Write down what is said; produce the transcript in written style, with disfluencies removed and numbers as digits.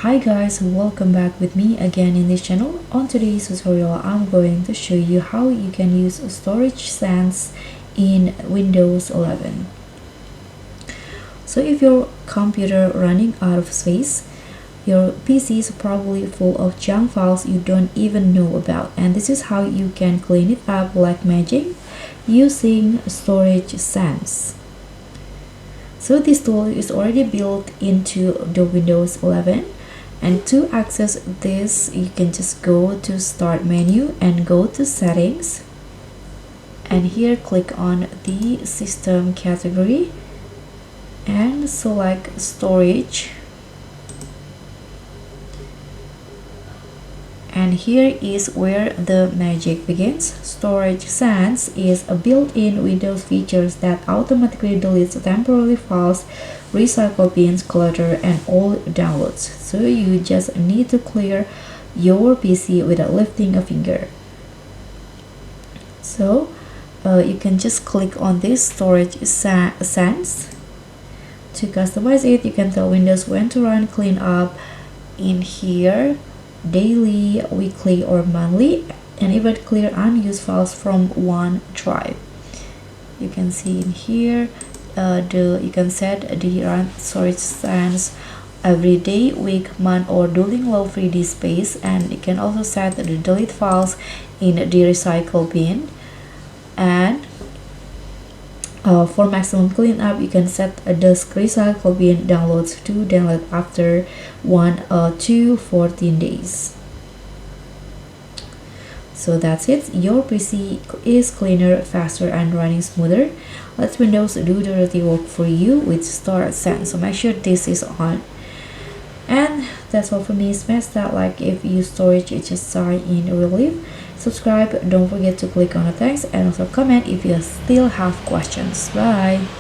Hi guys, welcome back with me again in this channel. On today's tutorial, I'm going to show you how you can use storage sans in Windows 11. So if your computer running out of space, your PC is probably full of junk files you don't even know about, and this is how you can clean it up like magic using storage sans. So this tool is already built into the Windows 11, and to access this you can just go to Start menu and go to Settings, and here click on the System category and select Storage, and here is where the magic begins. Storage sans is a built-in Windows feature that automatically deletes temporary files, recycle bins, clutter, and all downloads. So you just need to clear your PC without lifting a finger. So you can just click on this storage sans. To customize it, you can tell Windows when to run cleanup in here: daily, weekly, or monthly, and even clear unused files from one drive. You can see in here you can set the run storage sans every day, week, month, or during low 3D space, and you can also set the delete files in the recycle bin. And for maximum cleanup, you can set a disk recycle bin downloads to download after 1 to 14 days. So that's it. Your PC is cleaner, faster, and running smoother. Let Windows do the dirty work for you with storage sans. So make sure this is on. And that's all for me. Smash that like if you storage is just sigh in relief. Subscribe, don't forget to click on the thanks, and also comment if you still have questions. Bye.